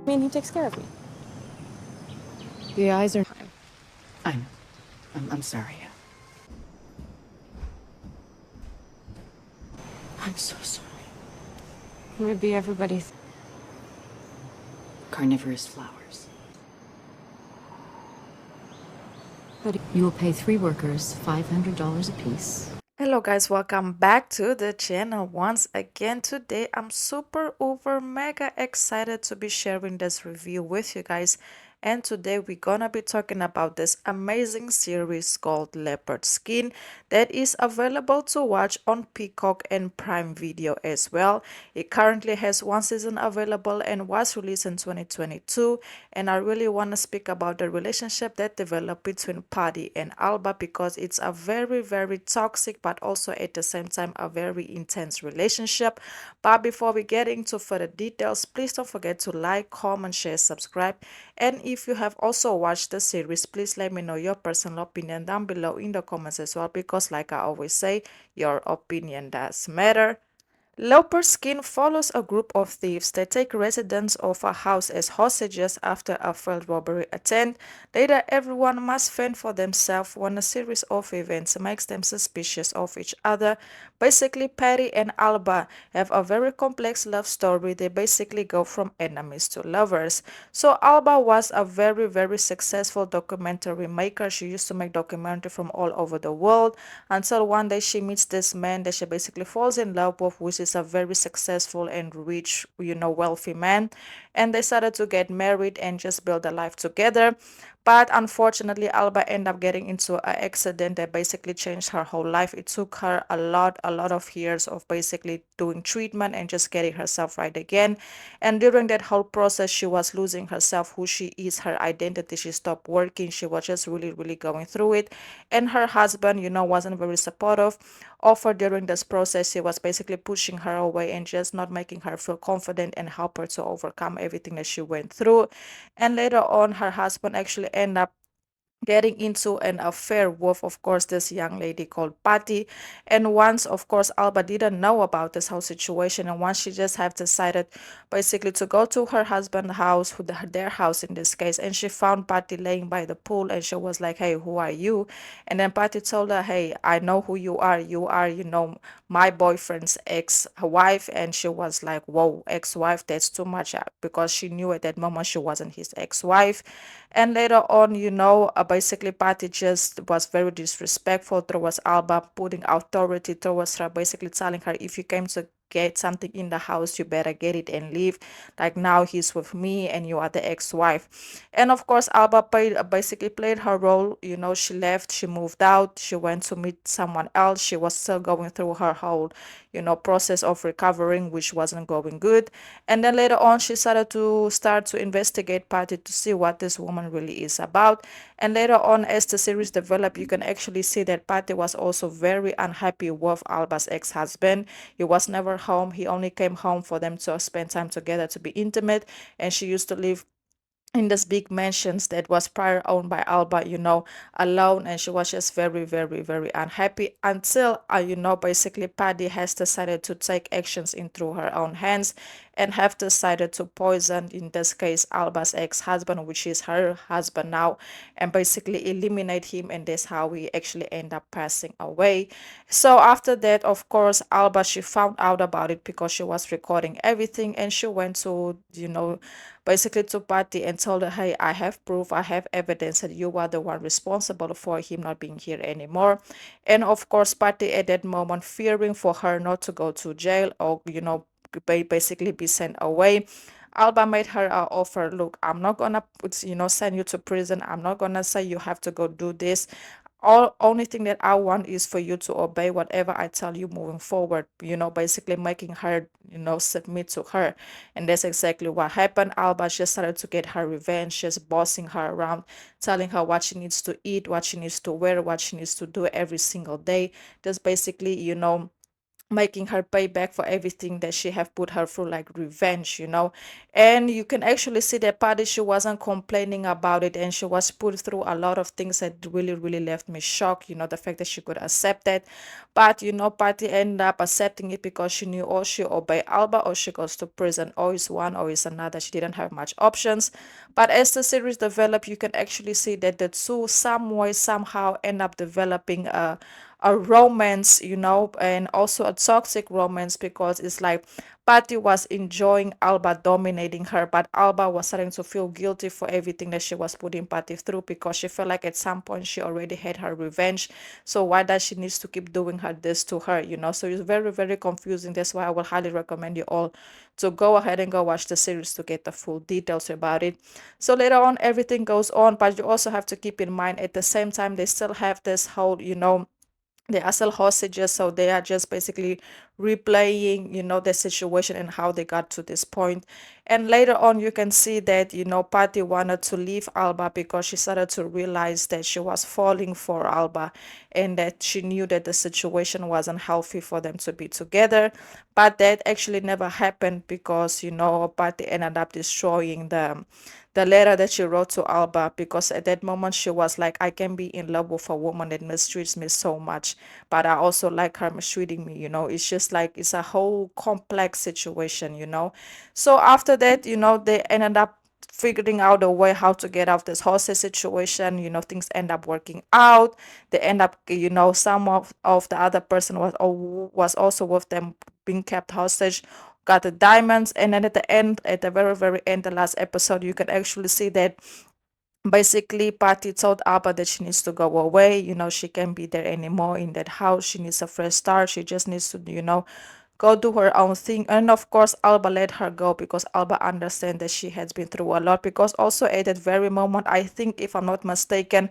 mean, he takes care of me. The eyes are... I know. I'm sorry. I'm so sorry. Maybe everybody's... Carnivorous flowers. But You will pay 3 workers $500 apiece. Hello guys, welcome back to the channel once again. Today I'm super over mega excited to be sharing this review with you guys, and today we're gonna be talking about this amazing series called Leopard Skin that is available to watch on Peacock and Prime Video as well. It currently has one season available and was released in 2022, and I really want to speak about the relationship that developed between Patty and Alba because it's a very toxic but also at the same time a very intense relationship. But before we get into further details, please don't forget to like, comment, share, subscribe, and if you have also watched the series, please let me know your personal opinion down below in the comments as well, because like I always say, your opinion does matter. Leopard Skin follows a group of thieves that take residents of a house as hostages after a failed robbery attempt. Later, everyone must fend for themselves when a series of events makes them suspicious of each other. Basically, Patty and Alba have a very complex love story. They basically go from enemies to lovers. So Alba was a very successful documentary maker. She used to make documentary from all over the world until one day she meets this man that she basically falls in love with, which is a very successful and rich, wealthy man. And they started to get married and just build a life together. But unfortunately, Alba ended up getting into an accident that basically changed her whole life. It took her a lot of years of basically doing treatment and just getting herself right again. And during that whole process, she was losing herself, who she is, her identity. She stopped working. She was just really going through it. And her husband, wasn't very supportive of her during this process. He was basically pushing her away and just not making her feel confident and help her to overcome everything that she went through. And later on, her husband actually ended up getting into an affair with, of course, this young lady called Patty. And once, of course, Alba didn't know about this whole situation, and once she just have decided basically to go to her husband's house, their house in this case, and she found Patty laying by the pool, and she was like, "Hey, who are you?" And then Patty told her, "Hey, I know who you are. You are, my boyfriend's ex-wife." And she was like, "Whoa, ex-wife, that's too much," because she knew at that moment she wasn't his ex-wife. And later on, basically Patty just was very disrespectful towards Alba, putting authority towards her, basically telling her, if you came to get something in the house, you better get it and leave. Like, now he's with me and you are the ex-wife. And of course, Alba basically played her role. She left, she moved out, she went to meet someone else. She was still going through her whole, process of recovering, which wasn't going good. And then later on, she started to investigate Patty to see what this woman really is about. And later on, as the series developed, you can actually see that Patty was also very unhappy with Alba's ex-husband. He was never home. He only came home for them to spend time together, to be intimate. And she used to live in this big mansions that was prior owned by Alba, alone, and she was just very unhappy until, basically Paddy has decided to take actions in through her own hands and have decided to poison, in this case, Alba's ex-husband, which is her husband now, and basically eliminate him, and that's how we actually end up passing away. So after that, of course, Alba, she found out about it because she was recording everything, and she went to, basically to Patty and told her, "Hey, I have proof, I have evidence that you are the one responsible for him not being here anymore." And of course, Patty at that moment, fearing for her not to go to jail or, basically be sent away, Alba made her an offer. "Look, I'm not gonna send you to prison. I'm not gonna say you have to go do this. Only thing that I want is for you to obey whatever I tell you moving forward," basically making her, submit to her. And that's exactly what happened. Alba just started to get her revenge, just bossing her around, telling her what she needs to eat, what she needs to wear, what she needs to do every single day. Just basically, making her pay back for everything that she have put her through, like revenge, and you can actually see that Patty, she wasn't complaining about it, and she was put through a lot of things that really left me shocked, the fact that she could accept that. But Patty ended up accepting it because she knew, or she obey Alba or she goes to prison, or is one or is another. She didn't have much options. But as the series developed, you can actually see that the two some way somehow end up developing a romance, and also a toxic romance, because it's like Patty was enjoying Alba dominating her, but Alba was starting to feel guilty for everything that she was putting Patty through, because she felt like at some point she already had her revenge. So why does she needs to keep doing her this to her, So it's very confusing. That's why I will highly recommend you all to go ahead and go watch the series to get the full details about it. So later on, everything goes on, but you also have to keep in mind at the same time they still have this whole, they are still hostages, so they are just basically replaying, the situation and how they got to this point. And later on, you can see that, Patty wanted to leave Alba because she started to realize that she was falling for Alba, and that she knew that the situation wasn't healthy for them to be together. But that actually never happened, because, Patty ended up destroying the letter that she wrote to Alba, because at that moment she was like, I can be in love with a woman that mistreats me so much, but I also like her mistreating me, It's just like it's a whole complex situation, So after that, they ended up figuring out a way how to get out of this hostage situation. Things end up working out. They end up, some of the other person was also with them, being kept hostage, got the diamonds. And then at the end, at the very end, the last episode, you can actually see that basically Patty told Alba that she needs to go away. She can't be there anymore in that house. She needs a fresh start. She just needs to, go do her own thing. And of course, Alba let her go, because Alba understands that she has been through a lot. Because also at that very moment, I think, if I'm not mistaken,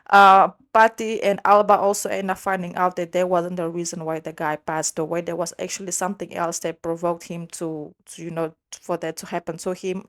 Patty and Alba also end up finding out that there wasn't the reason why the guy passed away. There was actually something else that provoked him to for that to happen to him.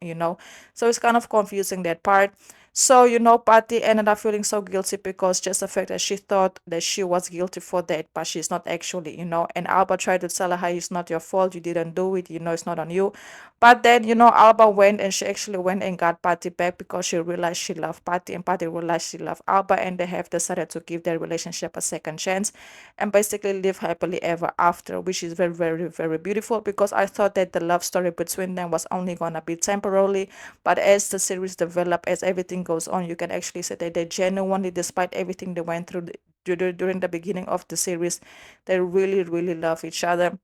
So it's kind of confusing, that part. So, Patty ended up feeling so guilty, because just the fact that she thought that she was guilty for that, but she's not actually, and Alba tried to tell her, it's not your fault, you didn't do it, it's not on you. But then, Alba went, and she actually went and got Patty back, because she realized she loved Patty, and Patty realized she loved Alba, and they have decided to give their relationship a second chance and basically live happily ever after, which is very beautiful, because I thought that the love story between them was only gonna be temporarily, but as the series develop, as everything goes on, you can actually see that they genuinely, despite everything they went through during the beginning of the series, they really love each other.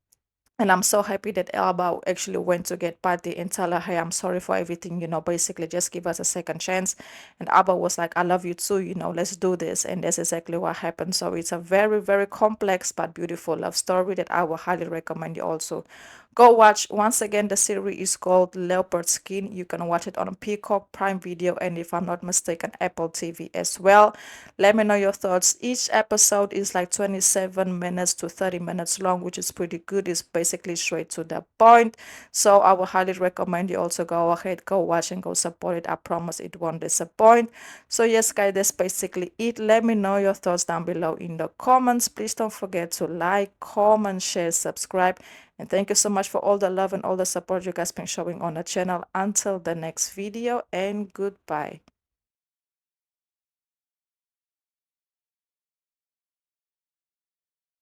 And I'm so happy that Alba actually went to get Patty and tell her, hey, I'm sorry for everything, basically just give us a second chance. And Alba was like, I love you too, let's do this. And that's exactly what happened. So it's a very complex but beautiful love story that I will highly recommend you also go watch. Once again, the series is called Leopard Skin. You can watch it on Peacock, Prime Video, and if I'm not mistaken, Apple TV as well. Let me know your thoughts. Each episode is like 27 minutes to 30 minutes long, which is pretty good. It's basically straight to the point. So I would highly recommend you also go ahead, go watch and go support it. I promise it won't disappoint. So yes, guys, that's basically it. Let me know your thoughts down below in the comments. Please don't forget to like, comment, share, subscribe. And thank you so much for all the love and all the support you guys been showing on the channel. Until the next video, and goodbye.